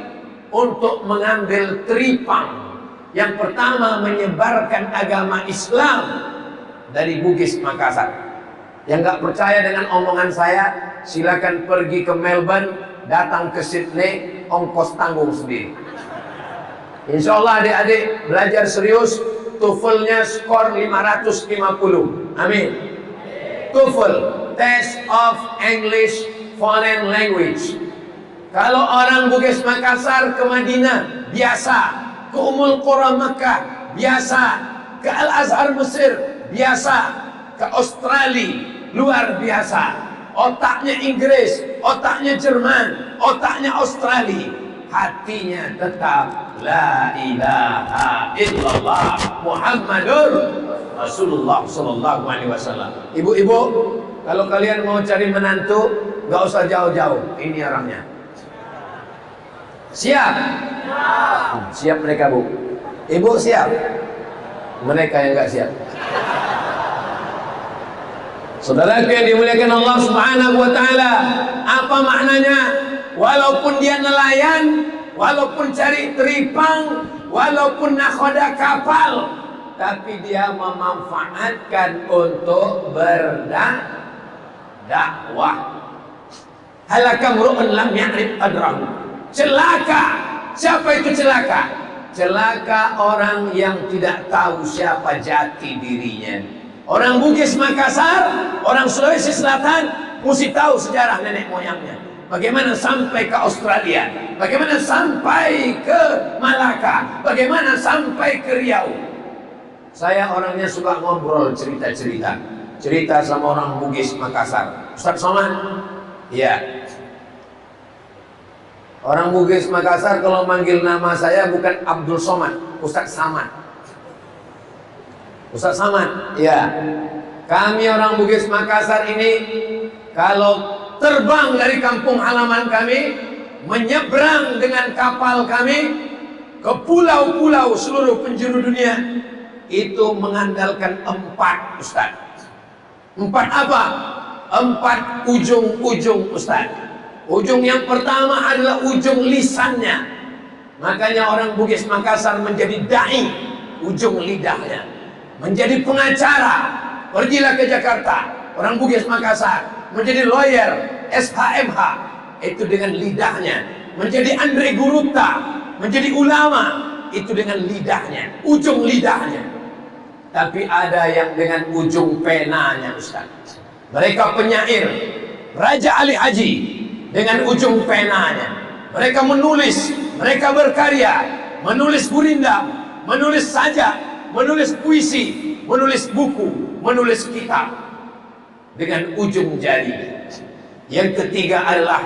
untuk mengambil tripang yang pertama menyebarkan agama Islam dari Bugis Makassar. Yang nggak percaya dengan omongan saya, silakan pergi ke Melbourne, datang ke Sydney, ongkos tanggung sendiri. Insya Allah adik-adik belajar serius, TOEFL-nya skor 550. Amin. TOEFL, Test of English Foreign Language. Kalau orang Bugis Makassar ke Madinah, biasa. Ke Ummul Qura Makkah, biasa. Ke Al-Azhar Mesir, biasa. ke Australia, luar biasa. Otaknya Inggris, otaknya Jerman, otaknya Australia, hatinya tetap la ilaha illallah Muhammadur Rasulullah sallallahu alaihi wasallam. Ibu-ibu, kalau kalian mau cari menantu, nggak usah jauh-jauh, ini orangnya. Siap? Siap mereka, Bu. Ibu siap? Mereka yang nggak siap. Saudaraku yang dimuliakan Allah Subhanahu wa taala, apa maknanya? Walaupun dia nelayan, walaupun cari teripang, walaupun nakhoda kapal, tapi dia memanfaatkan untuk berdakwah. Halaka mru'un lam ya'rif qadrahu. Celaka. Siapa itu celaka? Celaka orang yang tidak tahu siapa jati dirinya. Orang Bugis Makassar, orang Sulawesi Selatan mesti tahu sejarah nenek moyangnya. Bagaimana sampai ke Australia, bagaimana sampai ke Malaka, bagaimana sampai ke Riau. Saya orangnya suka ngobrol cerita-cerita. Cerita sama orang Bugis Makassar. Ustaz Somad? Iya. Orang Bugis Makassar kalau manggil nama saya bukan Abdul Somad, Ustaz Samad. Ustaz Samad, ya. Kami orang Bugis Makassar ini kalau terbang dari kampung halaman kami, menyeberang dengan kapal kami ke pulau-pulau seluruh penjuru dunia, itu mengandalkan 4, Ustaz. 4 apa? 4 ujung-ujung, Ustaz. Ujung yang pertama adalah ujung lisannya. Makanya orang Bugis Makassar menjadi dai, ujung lidahnya. Menjadi pengacara, pergilah ke Jakarta, orang Bugis Makassar. Menjadi lawyer, SHMH, itu dengan lidahnya. Menjadi Andre Guruta, menjadi ulama, itu dengan lidahnya, ujung lidahnya. Tapi ada yang dengan ujung penanya, Ustaz. Mereka penyair, Raja Ali Haji, dengan ujung penanya. Mereka menulis, mereka berkarya, menulis gurindam, menulis sajak, menulis puisi, menulis buku, menulis kitab dengan ujung jari. Yang ketiga adalah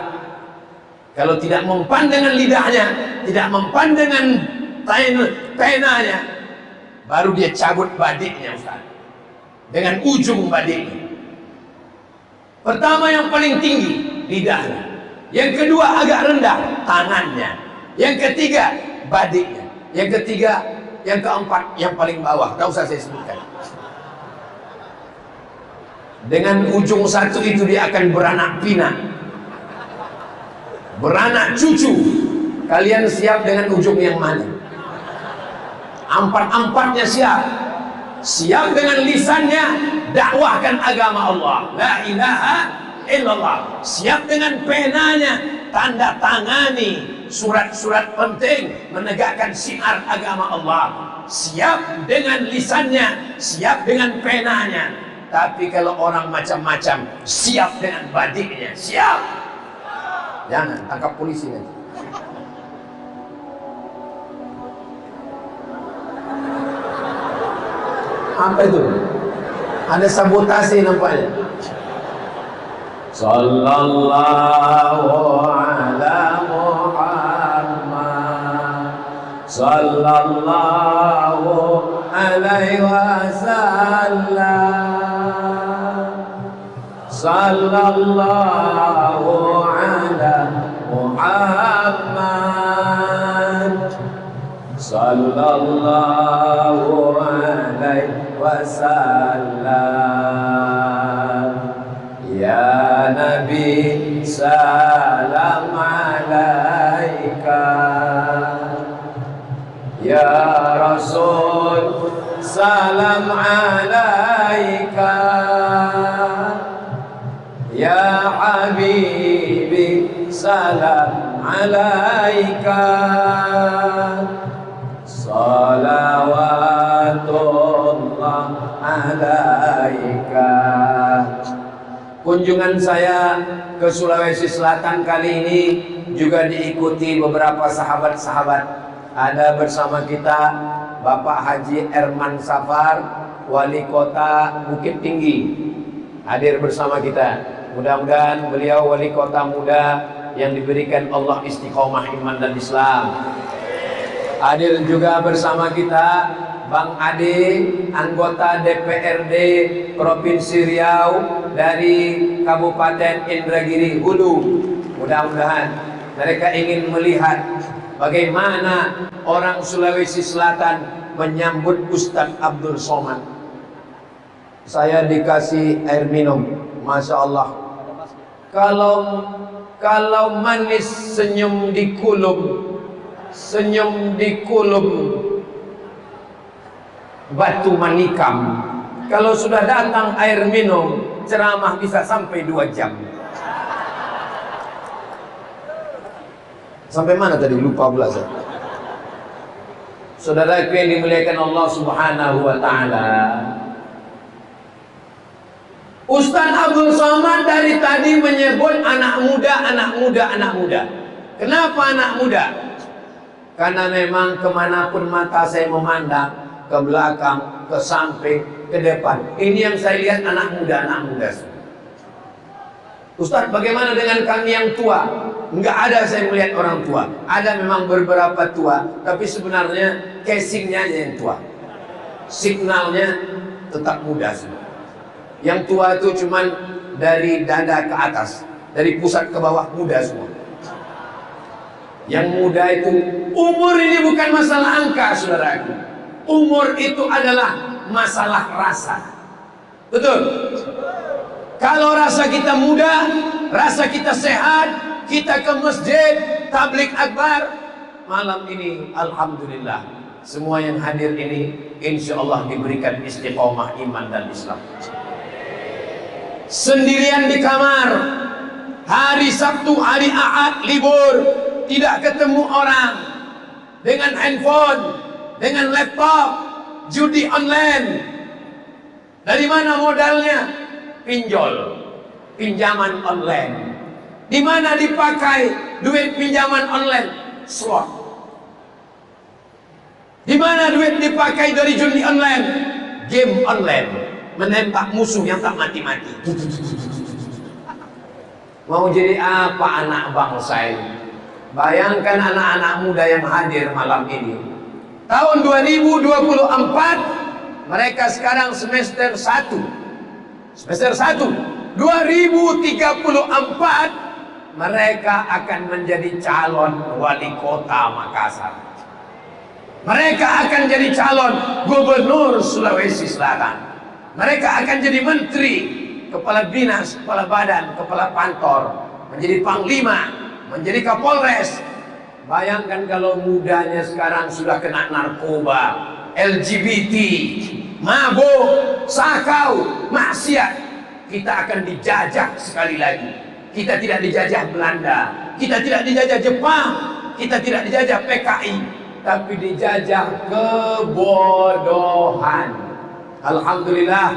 kalau tidak mempan dengan lidahnya, tidak mempan dengan penanya, baru dia cabut badiknya, Ustaz, dengan ujung badiknya. Pertama yang paling tinggi lidahnya, yang kedua agak rendah tangannya, yang ketiga badiknya, yang ketiga, yang keempat, yang paling bawah, tak usah saya sebutkan. Dengan ujung satu itu dia akan beranak pinak, beranak cucu. Kalian siap dengan ujung yang mana? 4-4-nya siap. Siap dengan lisannya, dakwahkan agama Allah, la ilaha illallah. Siap dengan penanya, tanda tangani surat-surat penting, menegakkan syiar agama Allah. Siap dengan lisannya, siap dengan penanya. Tapi kalau orang macam-macam, siap dengan badiknya. Siap. Jangan tangkap polisi nanti. Apa itu? Ada sabotase nampaknya. Sallallahu ala Muhammad, sallallahu alaihi wasallam, sallallahu ala Muhammad, sallallahu alaihi wasallam. Ya Nabi salam alaika, ya Rasul salam alaika, ya Habibi salam alaika, salawatullah alaika. Kunjungan saya ke Sulawesi Selatan kali ini juga diikuti beberapa sahabat-sahabat. Ada bersama kita Bapak Haji Erman Safar, Wali Kota Bukit Tinggi hadir bersama kita. Mudah-mudahan beliau wali kota muda yang diberikan Allah istiqomah iman dan Islam. Hadir juga bersama kita Bang Ade, anggota DPRD Provinsi Riau dari Kabupaten Indragiri Hulu. Mudah-mudahan mereka ingin melihat bagaimana orang Sulawesi Selatan menyambut Ustadz Abdul Somad. Saya dikasih air minum, Masya Allah. Kalau manis senyum di kulum batu manikam. Kalau sudah datang air minum, ceramah bisa sampai 2 jam. Sampai mana tadi? Lupa pula saya. Saudaraku yang dimuliakan Allah Subhanahu wa ta'ala, Ustaz Abdul Somad dari tadi menyebut anak muda. Kenapa anak muda? Karena memang kemanapun mata saya memandang, ke belakang, ke samping, ke depan, ini yang saya lihat anak muda. Ustaz, bagaimana dengan kami yang tua? Enggak ada saya melihat orang tua. Ada memang beberapa tua, tapi sebenarnya casingnya aja yang tua. Signalnya tetap muda semua. Yang tua itu cuman dari dada ke atas, dari pusat ke bawah muda semua. Yang muda itu, umur ini bukan masalah angka, saudaraku. Umur itu adalah masalah rasa. Betul? Kalau rasa kita muda, rasa kita sehat, kita ke masjid, tablik akbar. Malam ini, alhamdulillah, semua yang hadir ini, insya Allah diberikan istiqomah iman dan Islam. Sendirian di kamar, hari Sabtu, hari Ahad, libur, tidak ketemu orang, dengan handphone, dengan laptop, judi online. Dari mana modalnya? Pinjol, pinjaman online. Di mana dipakai duit pinjaman online? Slot. Di mana duit dipakai dari judi online? Game online, menembak musuh yang tak mati-mati. Mau jadi apa anak bangsa ini? Bayangkan anak-anak muda yang hadir malam ini. Tahun 2024, mereka sekarang semester 1. Semester 1. 2034, mereka akan menjadi calon wali kota Makassar. Mereka akan jadi calon gubernur Sulawesi Selatan. Mereka akan jadi menteri, kepala dinas, kepala badan, kepala kantor, menjadi panglima, menjadi kapolres. Bayangkan kalau mudanya sekarang sudah kena narkoba, LGBT, mabuk, sakau, maksiat, kita akan dijajah sekali lagi. Kita tidak dijajah Belanda, kita tidak dijajah Jepang, kita tidak dijajah PKI, tapi dijajah kebodohan. Alhamdulillah,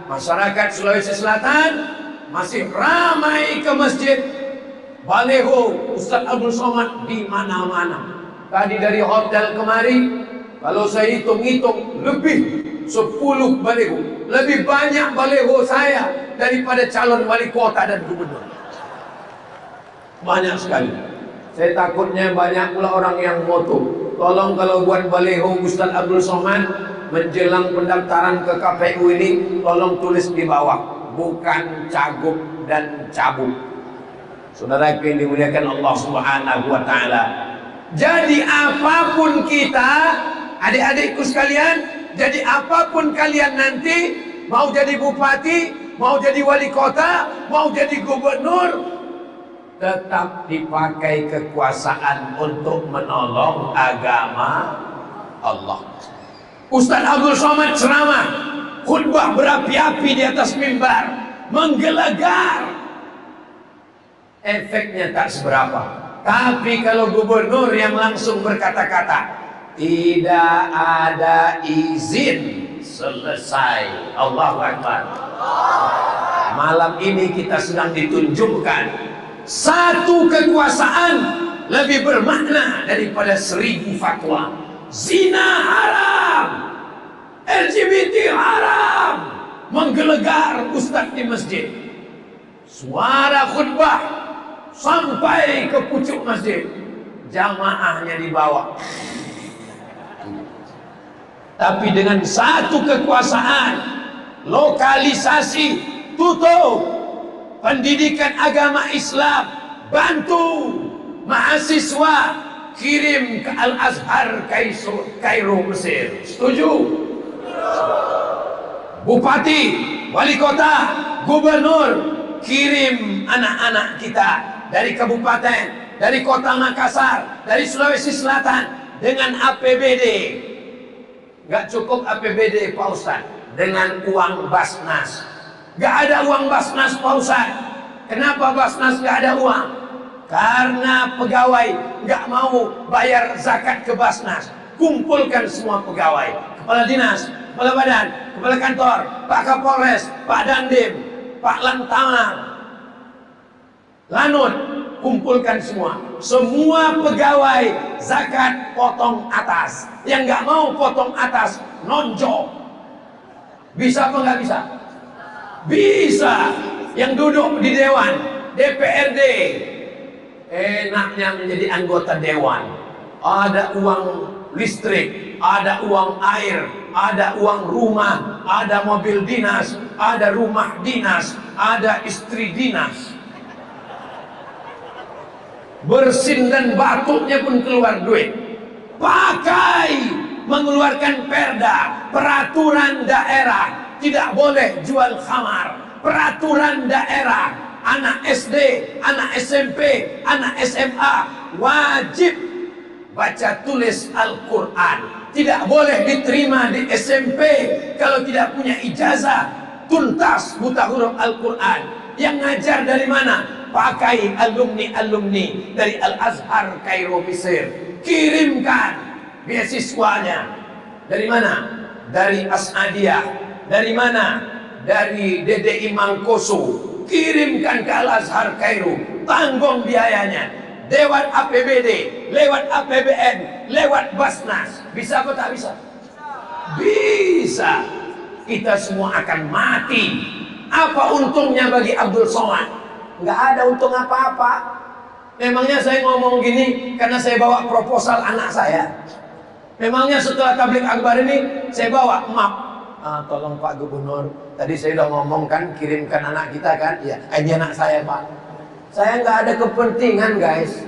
masyarakat Sulawesi Selatan masih ramai ke masjid. Baleho Ustaz Abdul Somad di mana-mana. Tadi dari hotel kemari, kalau saya hitung-hitung, lebih 10 baleho. Lebih banyak baleho saya daripada calon wali kota dan gubernur. Banyak sekali. Saya takutnya banyak pula orang yang moto. Tolong kalau buat baleho Ustaz Abdul Somad menjelang pendaftaran ke KPU ini, tolong tulis di bawah, bukan cagup dan cabut. Saudara yang dimuliakan Allah Subhanahu wa ta'ala. Jadi apapun kita, adik-adikku sekalian, jadi apapun kalian nanti, mau jadi bupati, mau jadi wali kota, mau jadi gubernur, tetap dipakai kekuasaan untuk menolong agama Allah. Ustaz Abdul Somad ceramah, khutbah berapi-api di atas mimbar, menggelegar. Efeknya tak seberapa. Tapi kalau gubernur yang langsung berkata-kata, tidak ada izin, selesai. Allahu Akbar. Malam ini kita sedang ditunjukkan satu kekuasaan lebih bermakna daripada 1000 fatwa. Zina haram, LGBT haram menggelegar ustaz di masjid. Suara khutbah sampai ke pucuk masjid, jamaahnya dibawa. Tapi dengan satu kekuasaan, lokalisasi, tutup pendidikan agama Islam, bantu mahasiswa kirim ke Al-Azhar Kairo Mesir. Setuju? Bupati, wali kota, gubernur, kirim anak-anak kita dari kabupaten, dari kota Makassar, dari Sulawesi Selatan dengan APBD. Gak cukup APBD Pak Ustaz, dengan uang Basnas. Gak ada uang Basnas Pak Ustaz. Kenapa Basnas gak ada uang? Karena pegawai gak mau bayar zakat ke Basnas. Kumpulkan semua pegawai, kepala dinas, kepala badan, kepala kantor, Pak Kapolres, Pak Dandim, Pak Lantamar, Lanut, kumpulkan semua. Semua pegawai zakat potong atas. Yang nggak mau potong atas, nonjok. Bisa apa nggak bisa? Bisa. Yang duduk di dewan, DPRD, enaknya menjadi anggota dewan. Ada uang listrik, ada uang air, ada uang rumah, ada mobil dinas, ada rumah dinas, ada istri dinas. Bersin dan batuknya pun keluar duit. Pakai mengeluarkan perda, peraturan daerah, tidak boleh jual khamar. Peraturan daerah, anak SD, anak SMP, anak SMA wajib baca tulis Al-Quran. Tidak boleh diterima di SMP kalau tidak punya ijazah tuntas buta huruf Al-Quran. Yang ngajar dari mana? Pakai alumni-alumni dari Al-Azhar Kairo Mesir. Kirimkan beasiswanya. Dari mana? Dari As'adiyah. Dari mana? Dari DDI Mangkoso. Kirimkan ke Al-Azhar Kairo. Tanggung biayanya. Lewat APBD, lewat APBN, lewat Basnas. Bisa apa tak bisa? Bisa. Kita semua akan mati. Apa untungnya bagi Abdul Somad? Nggak ada untung apa-apa. Memangnya saya ngomong gini karena saya bawa proposal anak saya? Memangnya setelah tabligh akbar ini saya bawa map? Tolong Pak Gubernur, tadi saya udah ngomong kan, kirimkan anak kita kan? Ya, ini anak saya Pak. Saya nggak ada kepentingan guys.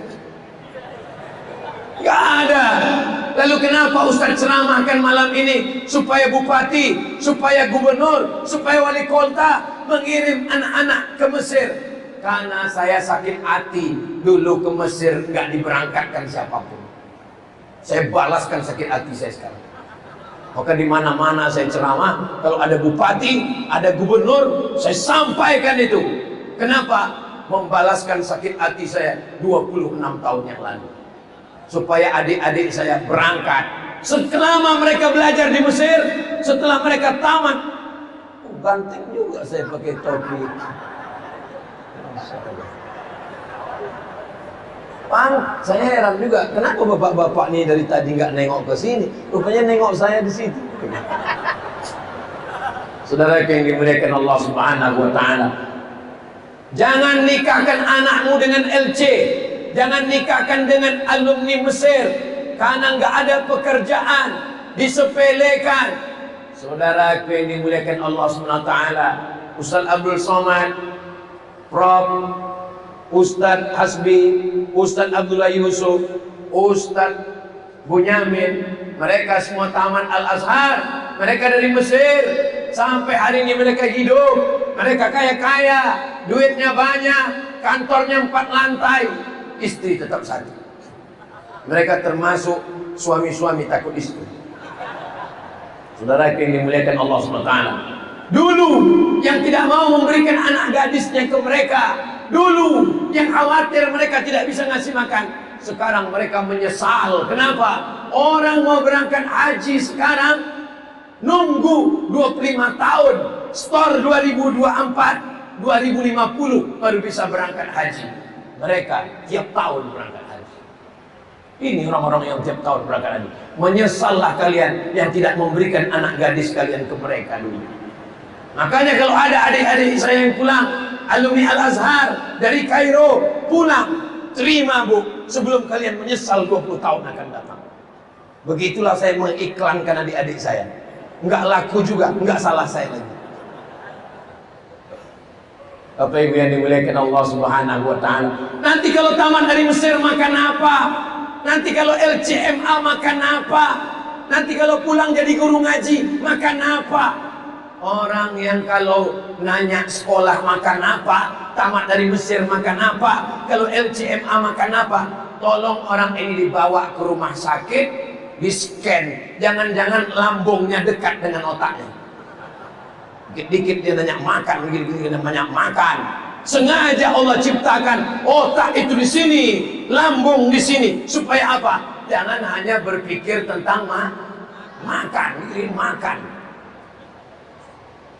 Nggak ada. Lalu kenapa Ustaz ceramahkan malam ini? Supaya bupati, supaya gubernur, supaya wali kota mengirim anak-anak ke Mesir. Karena saya sakit hati dulu ke Mesir nggak diberangkatkan siapapun. Saya balaskan sakit hati saya sekarang. Maka di mana-mana saya ceramah, kalau ada bupati, ada gubernur, saya sampaikan itu. Kenapa? Membalaskan sakit hati saya 26 tahun yang lalu. Supaya adik-adik saya berangkat. Selama mereka belajar di Mesir, setelah mereka tamat, ganteng juga saya pakai topi. Saya heran juga, kenapa bapak-bapak nih dari tadi nggak nengok ke sini? Rupanya nengok saya di situ. Saudara yang dimuliakan Allah Subhanahu wa taala. Jangan nikahkan anakmu dengan LC. Jangan nikahkan dengan alumni Mesir. Karena nggak ada pekerjaan, disepelekan. Saudara yang dimuliakan Allah Subhanahu wa taala. Ustaz Abdul Somad, Prof. Ustaz Hasbi, Ustaz Abdullah Yusuf, Ustaz Bunyamin, mereka semua tamat Al-Azhar. Mereka dari Mesir. Sampai hari ini mereka hidup. Mereka kaya-kaya, duitnya banyak, kantornya 4 lantai, istri tetap satu. Mereka termasuk suami-suami takut istri. Saudara yang dimuliakan Allah SWT. Dulu yang tidak mau memberikan anak gadisnya ke mereka, dulu yang khawatir mereka tidak bisa ngasih makan, sekarang mereka menyesal. Kenapa? Orang mau berangkat haji sekarang nunggu 25 tahun, store 2024, 2050 baru bisa berangkat haji. Mereka tiap tahun berangkat haji. Ini orang-orang yang tiap tahun berangkat haji. Menyesallah kalian yang tidak memberikan anak gadis kalian ke mereka dulu. Makanya kalau ada adik-adik saya yang pulang, alumni Al-Azhar dari Kairo pulang, terima bu, sebelum kalian menyesal 20 tahun akan datang. Begitulah saya mengiklankan adik-adik saya. Enggak laku juga, enggak salah saya lagi. Bapak Ibu yang dimuliakan Allah Subhanahu wa taala. Nanti kalau tamat dari Mesir makan apa? Nanti kalau LCMA makan apa? Nanti kalau pulang jadi guru ngaji makan apa? Orang yang kalau nanya sekolah makan apa, tamat dari Mesir makan apa, kalau LCMA makan apa, tolong orang ini dibawa ke rumah sakit, di scan, jangan-jangan lambungnya dekat dengan otaknya. Dikit-dikit dia nanya makan, dikit-dikit dia nanya makan. Sengaja Allah ciptakan otak itu di sini, lambung di sini, supaya apa? Jangan hanya berpikir tentang makan, mikirin makan.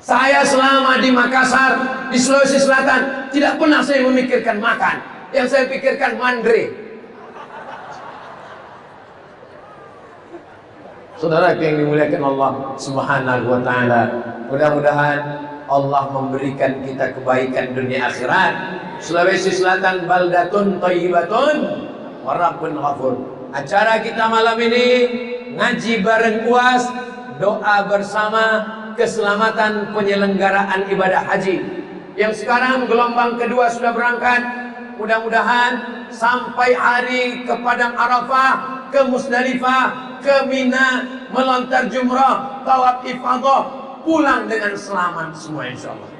Saya selama di Makassar, di Sulawesi Selatan, tidak pernah saya memikirkan makan. Yang saya pikirkan mandre. Saudara yang dimuliakan Allah Subhanahu wa taala, mudah-mudahan Allah memberikan kita kebaikan dunia akhirat. Sulawesi Selatan baldatun thayyibatun wa rabbun ghafur. Acara kita malam ini ngaji bareng UAS, doa bersama keselamatan penyelenggaraan ibadah haji. Yang sekarang gelombang kedua sudah berangkat. Mudah-mudahan sampai hari ke Padang Arafah, ke Musdalifah, ke Mina, melontar jumrah, tawaf ifadah, pulang dengan selamat semua insyaallah.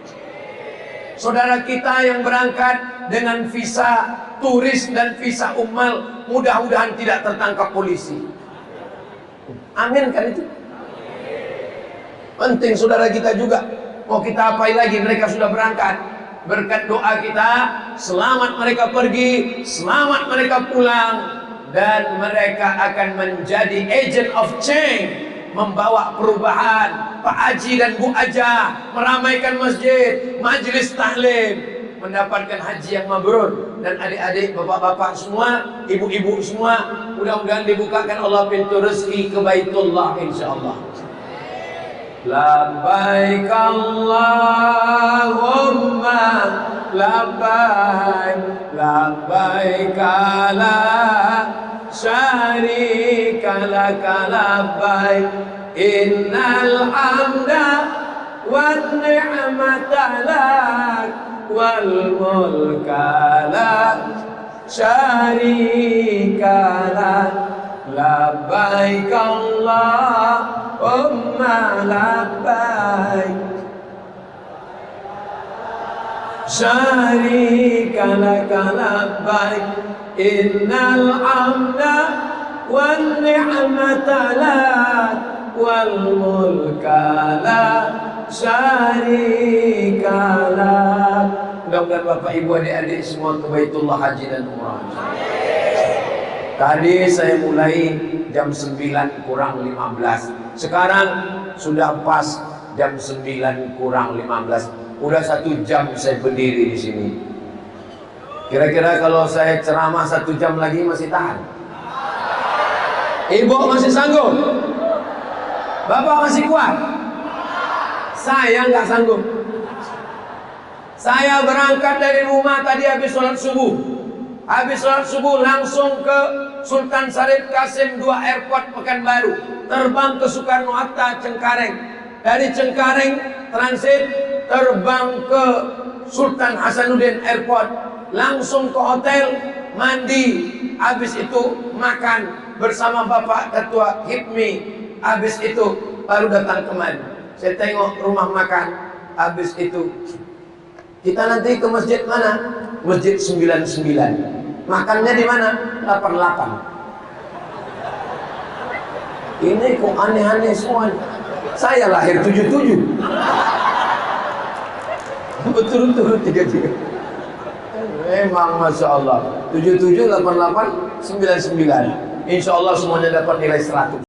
Saudara kita yang berangkat dengan visa turis dan visa ummal, mudah-mudahan tidak tertangkap polisi. Amin kan itu? Penting saudara kita juga. Mau kita apain lagi, mereka sudah berangkat. Berkat doa kita, selamat mereka pergi, selamat mereka pulang, dan mereka akan menjadi agent of change, membawa perubahan. Pak Haji dan Bu Aja meramaikan masjid, majelis taklim, mendapatkan haji yang mabrur. Dan adik-adik, bapak-bapak semua, ibu-ibu semua, mudah-mudahan dibukakan Allah pintu rezeki ke Baitullah insyaallah. Labbaik Allahumma labbaik, labbaik la syarika laka labbaik, innal hamda wan ni'mata lak wal mulka la syarika lak. Labbaik Allahumma labbaik, syarika laka labbaik, innal hamda wan ni'mata lak wal mulka la syarika lak. Mudah-mudahan Bapak Ibu adik-adik semua ke Baitullah Haji dan Umrah. Tadi saya mulai jam 9 kurang 15. Sekarang sudah pas jam 9 kurang 15. Udah 1 jam saya berdiri di sini. Kira-kira kalau saya ceramah 1 jam lagi masih tahan? Ibu masih sanggup? Bapak masih kuat? Saya nggak sanggup. Saya berangkat dari rumah tadi habis sholat subuh. Habis sholat subuh langsung ke Sultan Syarif Kasim II Airport Pekanbaru, terbang ke Soekarno-Hatta Cengkareng, dari Cengkareng transit terbang ke Sultan Hasanuddin Airport, langsung ke hotel, mandi, habis itu makan bersama Bapak Ketua HIPMI, habis itu baru datang kemari. Saya tengok rumah makan, habis itu kita nanti ke masjid mana? Masjid 99. Makannya di mana? 88. Ini kok aneh-aneh semua. Saya lahir 77. Betul-betul 33. Memang Masya Allah. 77, 88, 99. Insya Allah semuanya dapat nilai 100.